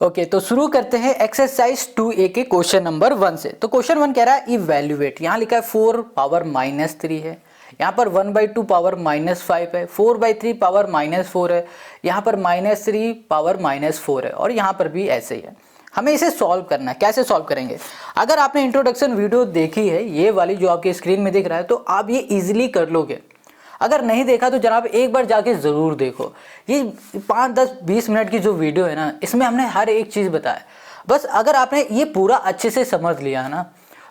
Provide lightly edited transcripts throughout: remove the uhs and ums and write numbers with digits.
Okay तो शुरू करते हैं एक्सरसाइज 2A के क्वेश्चन नंबर 1 से। तो क्वेश्चन 1 कह रहा है इवैल्यूएट, यहाँ लिखा है 4 पावर -3 है, यहाँ पर 1/2 पावर -5 है, 4/3 पावर -4 है, यहाँ पर -3 पावर -4 है और यहाँ पर भी ऐसे ही है। हमें इसे सॉल्व करना है। कैसे सॉल्व करेंगे? अगर आपने इंट्रोडक्शन वीडियो देखी है, ये वाली जो आपकी स्क्रीन में दिख रहा है, तो आप ये ईजिली कर लोगे। अगर नहीं देखा तो जनाब एक बार जाके ज़रूर देखो। ये 5, 10, 20 मिनट की जो वीडियो है ना, इसमें हमने हर एक चीज़ बताया। बस अगर आपने ये पूरा अच्छे से समझ लिया है ना,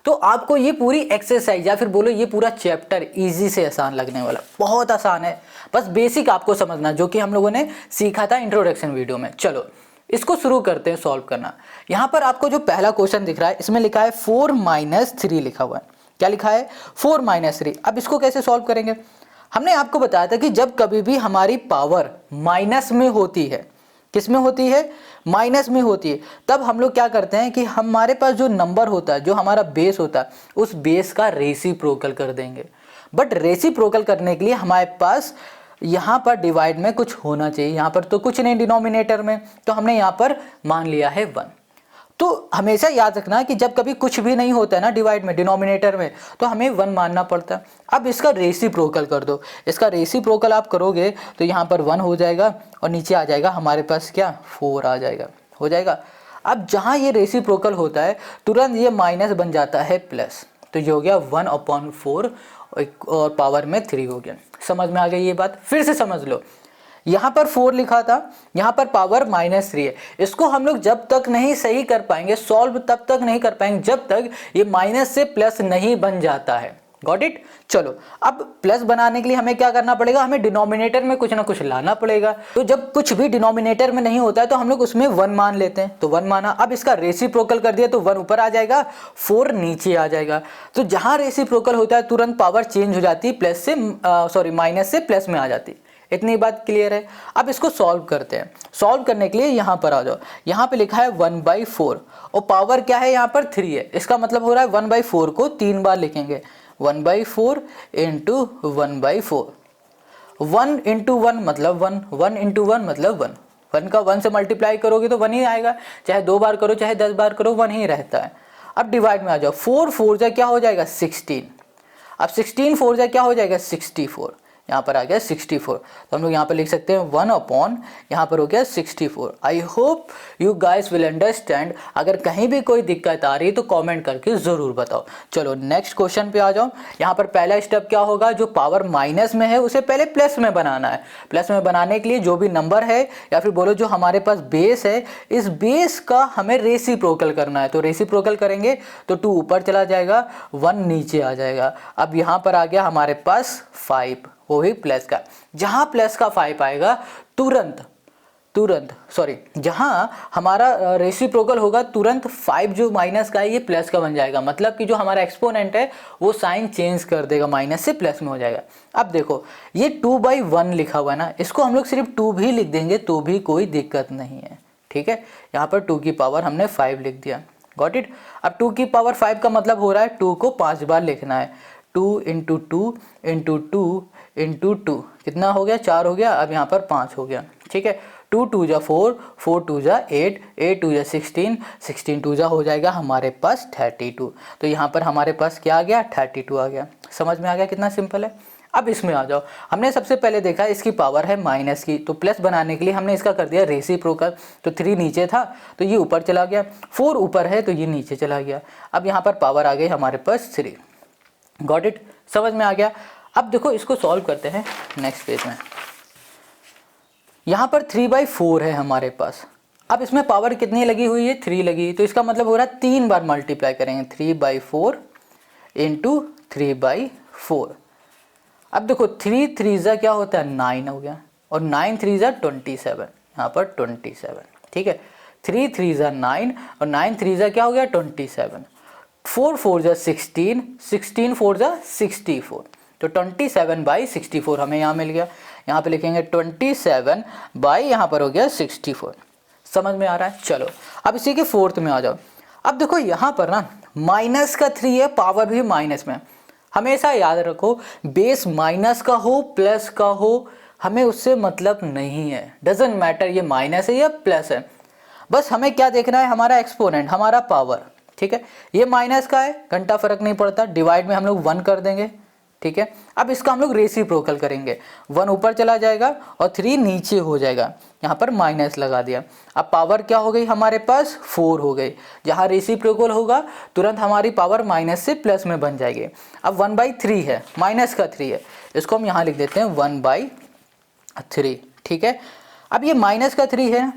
तो आपको ये पूरी एक्सरसाइज या फिर बोलो ये पूरा चैप्टर इजी से आसान लगने वाला। बहुत आसान है, बस बेसिक आपको समझना, जो कि हम लोगों ने सीखा था इंट्रोडक्शन वीडियो में। चलो इसको शुरू करते हैं सॉल्व करना। यहाँ पर आपको जो पहला क्वेश्चन दिख रहा है, इसमें लिखा है 4 - 3 लिखा हुआ है। क्या लिखा है? 4 - 3। अब इसको कैसे सॉल्व करेंगे? हमने आपको बताया था कि जब कभी भी हमारी पावर माइनस में होती है, किस में होती है? माइनस में होती है, तब हम लोग क्या करते हैं कि हमारे पास जो नंबर होता है, जो हमारा बेस होता है, उस बेस का रेसिप्रोकल कर देंगे। बट रेसिप्रोकल करने के लिए हमारे पास यहाँ पर डिवाइड में कुछ होना चाहिए। यहाँ पर तो कुछ नहीं डिनोमिनेटर में, तो हमने यहाँ पर मान लिया है 1। तो हमेशा याद रखना कि जब कभी कुछ भी नहीं होता है ना डिवाइड में, डिनोमिनेटर में, तो हमें 1 मानना पड़ता है। अब इसका रेसिप्रोकल कर दो। इसका रेसिप्रोकल आप करोगे तो यहाँ पर 1 हो जाएगा और नीचे आ जाएगा हमारे पास क्या? 4 आ जाएगा, हो जाएगा। अब जहाँ ये रेसिप्रोकल होता है, तुरंत ये माइनस बन जाता है प्लस। तो ये हो गया 1/4 और पावर में 3 हो गया। समझ में आ गई ये बात? फिर से समझ लो। यहाँ पर 4 लिखा था, यहाँ पर पावर -3 है। इसको हम लोग जब तक नहीं सही कर पाएंगे, सॉल्व तब तक नहीं कर पाएंगे जब तक ये माइनस से प्लस नहीं बन जाता है। Got it? चलो अब प्लस बनाने के लिए हमें क्या करना पड़ेगा? हमें डिनोमिनेटर में कुछ ना कुछ लाना पड़ेगा। तो जब कुछ भी डिनोमिनेटर में नहीं होता है तो हम लोग उसमें 1 मान लेते हैं। तो 1 माना, अब इसका रेसिप्रोकल कर दिया तो 1 ऊपर आ जाएगा, 4 नीचे आ जाएगा। तो जहां रेसिप्रोकल होता है तुरंत पावर चेंज हो जाती है, प्लस से माइनस से प्लस में आ जाती है। इतनी बात क्लियर है? अब इसको सॉल्व करते हैं। सॉल्व करने के लिए यहाँ पर आ जाओ। यहाँ पे लिखा है 1/4 और पावर क्या है? यहाँ पर 3 है। इसका मतलब हो रहा है 1/4 को 3 बार लिखेंगे। 1/4 इंटू 1/4। 1 इंटू 1 मतलब 1, 1 इंटू 1 मतलब 1। 1 का 1 से मल्टीप्लाई करोगे तो 1 ही आएगा, चाहे 2 बार करो चाहे 10 बार करो, 1 ही रहता है। अब डिवाइड में आ जाओ। 4 4 जा क्या हो जाएगा? 16। अब 16 4 जा क्या हो जाएगा? 64। यहाँ पर आ गया 64। तो हम लोग यहाँ पर लिख सकते हैं 1/, यहाँ पर हो गया 64। I hope you guys will understand. अगर कहीं भी कोई दिक्कत आ रही है तो कमेंट करके ज़रूर बताओ। चलो नेक्स्ट क्वेश्चन पे आ जाओ। यहाँ पर पहला स्टेप क्या होगा? जो पावर माइनस में है उसे पहले प्लस में बनाना है। प्लस में बनाने के लिए जो भी नंबर है या फिर बोलो जो हमारे पास बेस है, इस बेस का हमें रेसिप्रोकल करना है। तो रेसिप्रोकल करेंगे तो 2 ऊपर चला जाएगा, 1 नीचे आ जाएगा। अब यहाँ पर आ गया हमारे पास 5, वो भी प्लस का। जहां प्लस का 5 आएगा तुरंत सॉरी, जहां हमारा रेसिप्रोकल होगा तुरंत 5 जो माइनस का है ये प्लस का बन जाएगा। मतलब कि जो हमारा एक्सपोनेंट है वो साइन चेंज कर देगा, माइनस से प्लस में हो जाएगा। अब देखो ये 2/1 लिखा हुआ है ना, इसको हम लोग सिर्फ 2 भी लिख देंगे तो भी कोई दिक्कत नहीं है। ठीक है, यहाँ पर 2 की पावर हमने 5 लिख दिया। Got it? अब 2 की पावर 5 का मतलब हो रहा है 2 को 5 बार लिखना है। 2 इंटू 2 इंटू 2 इंटू 2 कितना हो गया? 4 हो गया। अब यहाँ पर 5 हो गया। ठीक है, 2 2 जा 4, 4 2 जा 8, 8 2 जा 16, 16 2 जा हो जाएगा हमारे पास 32। तो यहाँ पर हमारे पास क्या आ गया? 32 आ गया। समझ में आ गया कितना सिंपल है? अब इसमें आ जाओ। हमने सबसे पहले देखा इसकी पावर है माइनस की, तो प्लस बनाने के लिए हमने इसका कर दिया रेसिप्रोकल। तो 3 नीचे था तो ये ऊपर चला गया, 4 ऊपर है तो ये नीचे चला गया। अब यहाँ पर पावर आ गई हमारे पास 3। Got it? समझ में आ गया? अब देखो इसको सॉल्व करते हैं नेक्स्ट पेज में। यहाँ पर 3/4 है हमारे पास। अब इसमें पावर कितनी लगी हुई है? 3 लगी, तो इसका मतलब हो रहा है 3 बार मल्टीप्लाई करेंगे। 3/4 इंटू 3/4। अब देखो 3 3 जा क्या होता है? 9 हो गया, और 9 3 जा 27, यहाँ पर 27। ठीक है, 3 3 जा 9 और 9 3 जा क्या हो गया? 27। 4 4 जा 16, 16 4 जा 64। तो 27/64 हमें यहाँ मिल गया। यहाँ पे लिखेंगे 27 बाई यहाँ पर हो गया 64। समझ में आ रहा है? चलो अब इसी के 4th में आ जाओ। अब देखो यहाँ पर ना माइनस का 3 है, पावर भी माइनस में। हमेशा याद रखो बेस माइनस का हो प्लस का हो, हमें उससे मतलब नहीं है। डजेंट मैटर ये माइनस है या प्लस है, बस हमें क्या देखना है, हमारा एक्सपोनेंट, हमारा पावर, ठीक है। ये माइनस का है, घंटा फर्क नहीं पड़ता, डिवाइड में हम लोग 1 कर देंगे, ठीक है। अब इसका हम लोग रेसिप्रोकल करेंगे, 1 ऊपर चला जाएगा और 3 नीचे हो जाएगा, यहाँ पर माइनस लगा दिया। अब पावर क्या हो गई हमारे पास, 4 हो गई। जहाँ रेसिप्रोकल होगा तुरंत हमारी पावर माइनस से प्लस में बन जाएगी। अब 1/3 है, माइनस का 3 है, इसको हम यहाँ लिख देते हैं 1/3, ठीक है। अब ये माइनस का 3 है,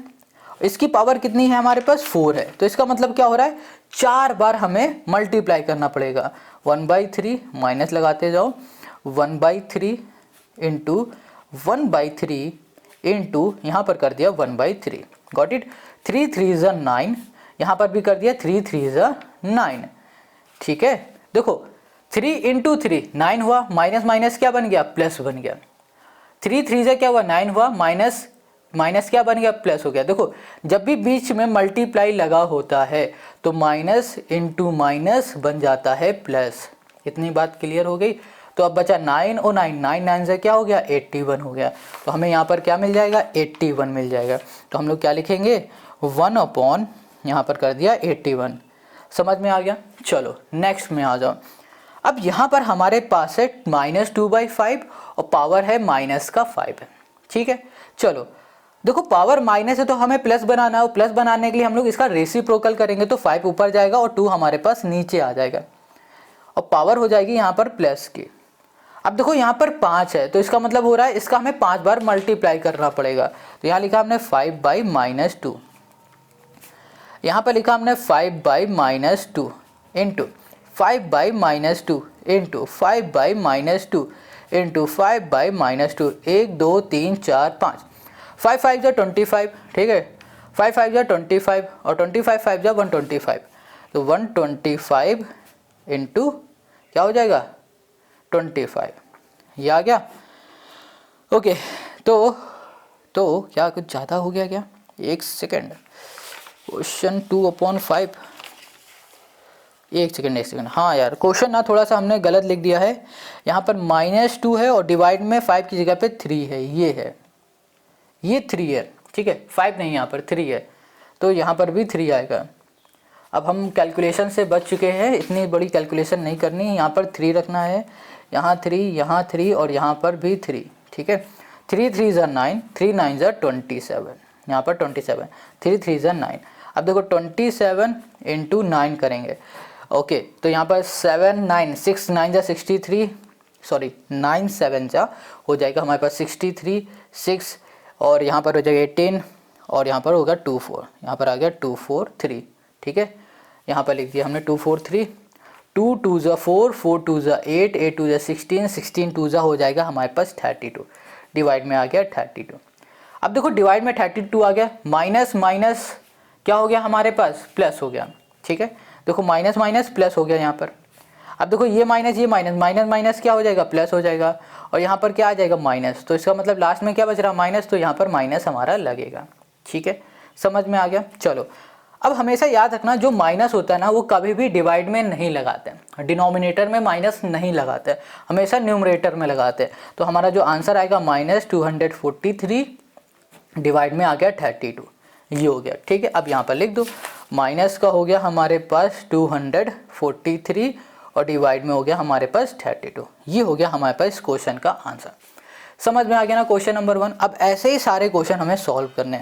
इसकी पावर कितनी है हमारे पास, 4 है, तो इसका मतलब क्या हो रहा है, 4 बार हमें मल्टीप्लाई करना पड़ेगा। 1/3 माइनस लगाते जाओ, 1/3 इंटू 1/3 इंटू यहाँ पर कर दिया 1/3, गॉट इट। 3 3 ज़ा 9, यहाँ पर भी कर दिया 3 3 ज़ा 9, ठीक है। देखो 3 इंटू 3 9 हुआ, माइनस माइनस क्या बन गया, प्लस बन गया। 3 3 ज़ा क्या हुआ, 9 हुआ, माइनस माइनस क्या बन गया, प्लस हो गया। देखो जब भी बीच में मल्टीप्लाई लगा होता है तो माइनस इंटू माइनस बन जाता है प्लस। इतनी बात क्लियर हो गई। तो अब बचा 9 और 9, 9 9 से क्या हो गया, 81 हो गया। तो हमें यहाँ पर क्या मिल जाएगा, 81 मिल जाएगा। तो हम लोग क्या लिखेंगे, 1 अपॉन यहाँ पर कर दिया 81। समझ में आ गया। चलो नेक्स्ट में आ जाओ। अब यहाँ पर हमारे पास है -2/5 और पावर है माइनस का 5 है, ठीक है। चलो देखो पावर माइनस है तो हमें प्लस बनाना है, और प्लस बनाने के लिए हम लोग इसका रेसिप्रोकल करेंगे तो 5 ऊपर जाएगा और 2 हमारे पास नीचे आ जाएगा और पावर हो जाएगी यहाँ पर प्लस की। अब देखो यहाँ पर 5 है तो इसका मतलब हो रहा है इसका हमें 5 बार मल्टीप्लाई करना पड़ेगा। तो यहाँ लिखा हमने 5/-2, यहाँ पर लिखा हमने 5/-2 इंटू 5/-2 इंटू 5/-2 इंटू 5/-2, 1 2 3 4 5, 5 5 जा 25, ठीक है। 5 5 जा 25 और 25 5 जा 125, तो 125 इंटू क्या हो जाएगा 25, ये आ गया। ओके तो क्या कुछ ज़्यादा हो गया क्या, एक सेकेंड, क्वेश्चन 2/5, एक सेकेंड, हाँ यार क्वेश्चन ना थोड़ा सा हमने गलत लिख दिया है। यहाँ पर -2 है और डिवाइड में 5 की जगह पे 3 है, ये 3 है, ठीक है। 5 नहीं, यहाँ पर 3 है, तो यहाँ पर भी 3 आएगा। अब हम कैलकुलेशन से बच चुके हैं, इतनी बड़ी कैलकुलेशन नहीं करनी है। यहाँ पर 3 रखना है, यहाँ 3, यहाँ 3 और यहाँ पर भी 3, ठीक है। 3 3 ज़ा 9, 3 9 ज़ा 27, यहाँ पर 27, 3 3 ज़ा 9। अब देखो 27 इंटू 9 करेंगे, ओके। तो यहाँ पर 7 9 6 9 ज़ा 63, सॉरी 9 7 ज़ा हो जाएगा हमारे पास 63, 6 और यहाँ पर हो जाएगा 18 और यहाँ पर होगा 24, यहाँ पर आ गया 243, ठीक है। यहाँ पर लिख दिया हमने 243, 2 2 ज़ा 4, 4 2 ज़ा 8, 8 2 ज़ा 16, 16 2 ज़ा हो जाएगा हमारे पास 32, डिवाइड में आ गया 32। अब देखो डिवाइड में 32 आ गया, माइनस माइनस क्या हो गया हमारे पास, प्लस हो गया, ठीक है। देखो माइनस माइनस प्लस हो गया यहाँ पर। अब देखो ये माइनस माइनस माइनस क्या हो जाएगा, प्लस हो जाएगा और यहाँ पर क्या आ जाएगा, माइनस। तो इसका मतलब लास्ट में क्या बच रहा, माइनस, तो यहाँ पर माइनस हमारा लगेगा, ठीक है। समझ में आ गया। चलो अब हमेशा याद रखना जो माइनस होता है ना वो कभी भी डिवाइड में नहीं लगाते हैं, डिनोमिनेटर में माइनस नहीं लगाते, हमेशा न्यूमरेटर में लगाते हैं। तो हमारा जो आंसर आएगा -243 डिवाइड में आ गया 32, ये हो गया, ठीक है। अब यहाँ पर लिख दो, माइनस का हो गया हमारे पास 243 और डिवाइड में हो गया हमारे पास 32, ये हो गया हमारे पास क्वेश्चन का आंसर। समझ में आ गया ना क्वेश्चन नंबर 1। अब ऐसे ही सारे क्वेश्चन हमें सॉल्व करने हैं।